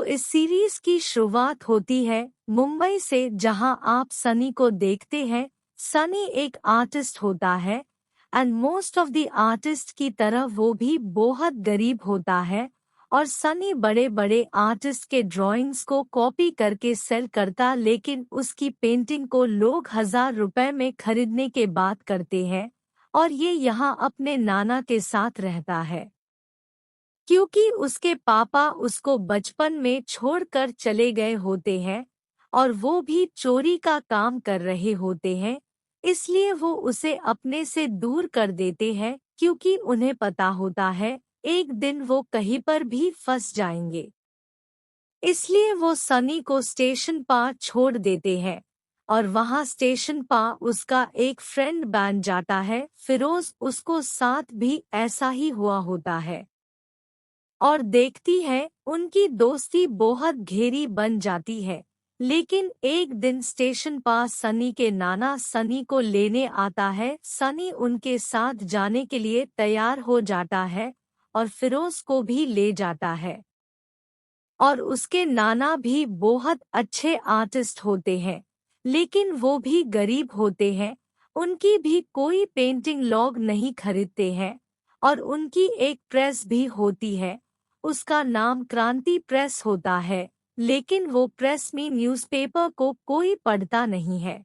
इस सीरीज की शुरुआत होती है मुंबई से, जहां आप सनी को देखते हैं। सनी एक आर्टिस्ट होता है and most of the artist की तरह वो भी बहुत गरीब होता है। और सनी बड़े बड़े आर्टिस्ट के ड्राइंग्स को कॉपी करके सेल करता, लेकिन उसकी पेंटिंग को लोग 1000 रुपए में खरीदने के बात करते हैं। और ये यहाँ अपने नाना के साथ रहता है क्योंकि उसके पापा उसको बचपन में छोड़कर चले गए होते हैं और वो भी चोरी का काम कर रहे होते हैं। इसलिए वो उसे अपने से दूर कर देते हैं क्योंकि उन्हें पता होता है एक दिन वो कहीं पर भी फंस जाएंगे। इसलिए वो सनी को स्टेशन पर छोड़ देते हैं और वहाँ स्टेशन पर उसका एक फ्रेंड बन जाता है, फिरोज। उसको साथ भी ऐसा ही हुआ होता है और देखती है उनकी दोस्ती बहुत गहरी बन जाती है। लेकिन एक दिन स्टेशन पर सनी के नाना सनी को लेने आता है। सनी उनके साथ जाने के लिए तैयार हो जाता है और फिरोज को भी ले जाता है। और उसके नाना भी बहुत अच्छे आर्टिस्ट होते हैं, लेकिन वो भी गरीब होते हैं। उनकी भी कोई पेंटिंग लोग नहीं खरीदते हैं और उनकी एक प्रेस भी होती है। उसका नाम क्रांति प्रेस होता है, लेकिन वो प्रेस में न्यूज़पेपर को कोई पढ़ता नहीं है।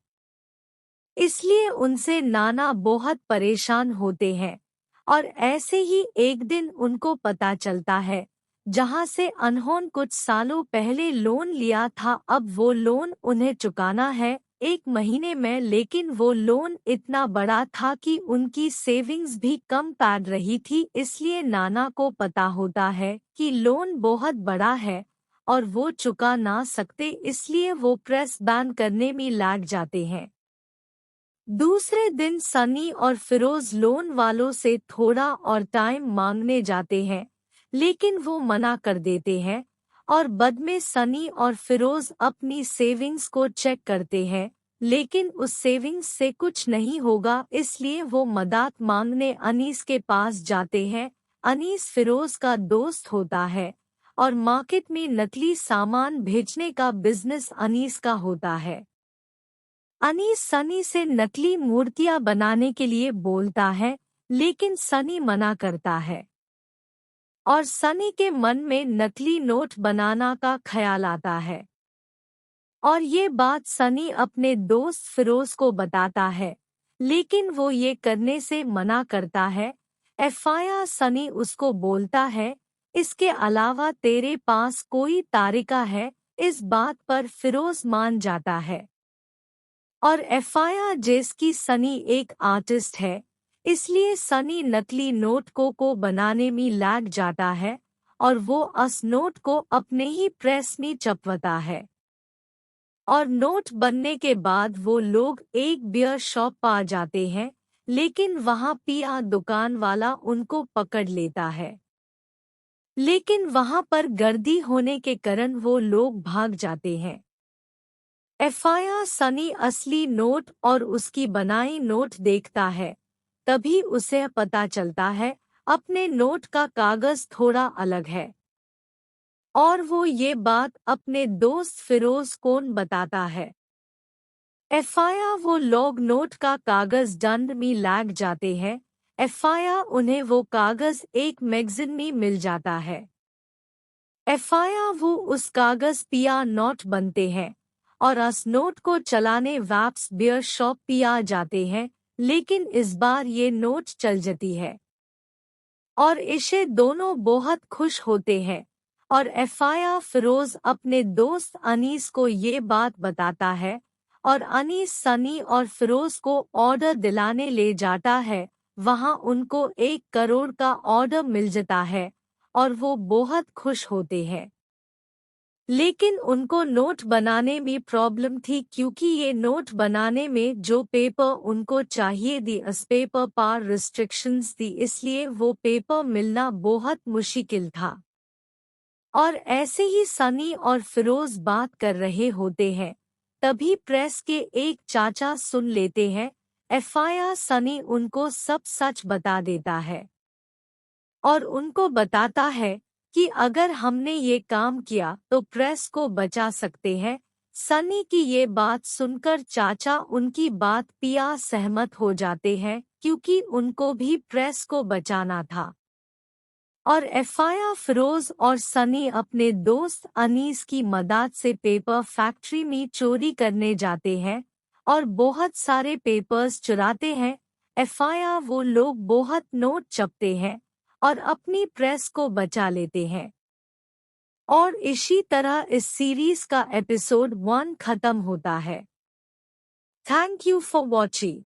इसलिए उनसे नाना बहुत परेशान होते हैं। और ऐसे ही एक दिन उनको पता चलता है जहां से अनहोन कुछ सालों पहले लोन लिया था, अब वो लोन उन्हें चुकाना है 1 महीने में। लेकिन वो लोन इतना बड़ा था कि उनकी सेविंग्स भी कम पड़ रही थी। इसलिए नाना को पता होता है कि लोन बहुत बड़ा है और वो चुका ना सकते, इसलिए वो प्रेस बैन करने में लग जाते हैं। दूसरे दिन सनी और फिरोज लोन वालों से थोड़ा और टाइम मांगने जाते हैं, लेकिन वो मना कर देते हैं। और बाद में सनी और फिरोज अपनी सेविंग्स को चेक करते हैं, लेकिन उस सेविंग्स से कुछ नहीं होगा। इसलिए वो मदद मांगने अनीस के पास जाते हैं। अनीस फिरोज का दोस्त होता है और मार्केट में नकली सामान भेजने का बिजनेस अनीस का होता है। अनीस सनी से नकली मूर्तियां बनाने के लिए बोलता है, लेकिन सनी मना करता है और सनी के मन में नकली नोट बनाना का ख्याल आता है। और ये बात सनी अपने दोस्त फिरोज को बताता है, लेकिन वो ये करने से मना करता है। एफआईआर सनी उसको बोलता है, इसके अलावा तेरे पास कोई तरीका है? इस बात पर फिरोज मान जाता है। और एफआईआर जिसकी सनी एक आर्टिस्ट है, इसलिए सनी नकली नोट को बनाने में लग जाता है और वो उस नोट को अपने ही प्रेस में छपवाता है। और नोट बनने के बाद वो लोग एक बियर शॉप पर जाते हैं, लेकिन वहाँ पिया दुकान वाला उनको पकड़ लेता है। लेकिन वहाँ पर गर्दी होने के कारण वो लोग भाग जाते हैं। एफआईआर सनी असली नोट और उसकी बनाई नोट देखता है, तभी उसे पता चलता है अपने नोट का कागज थोड़ा अलग है। और वो ये बात अपने दोस्त फिरोज को बताता है। एफआईआर वो लोग नोट का कागज दंड में लग जाते हैं। एफआईआर उन्हें वो कागज एक मैगजीन में मिल जाता है। एफआईआर वो उस कागज पिया नोट बनते हैं और उस नोट को चलाने वैप्स बियर शॉप पिया जाते हैं, लेकिन इस बार ये नोट चल जाती है और इसे दोनों बहुत खुश होते हैं। और एफआईआर फिरोज अपने दोस्त अनीस को ये बात बताता है और अनीस सनी और फिरोज को ऑर्डर दिलाने ले जाता है। वहाँ उनको 1 करोड़ का ऑर्डर मिल जाता है और वो बहुत खुश होते हैं। लेकिन उनको नोट बनाने में प्रॉब्लम थी, क्योंकि ये नोट बनाने में जो पेपर उनको चाहिए थी उस पेपर पर रिस्ट्रिक्शंस थी, इसलिए वो पेपर मिलना बहुत मुश्किल था। और ऐसे ही सनी और फिरोज बात कर रहे होते हैं, तभी प्रेस के एक चाचा सुन लेते हैं। एफआईआर सनी उनको सब सच बता देता है और उनको बताता है कि अगर हमने ये काम किया तो प्रेस को बचा सकते हैं। सनी की ये बात सुनकर चाचा उनकी बात पिया सहमत हो जाते हैं क्योंकि उनको भी प्रेस को बचाना था। और एफआईआर फिरोज और सनी अपने दोस्त अनीस की मदद से पेपर फैक्ट्री में चोरी करने जाते हैं और बहुत सारे पेपर्स चुराते हैं। एफआईआर वो लोग बहुत नोट छपते हैं और अपनी प्रेस को बचा लेते हैं। और इसी तरह इस सीरीज का एपिसोड 1 खत्म होता है। Thank you for watching.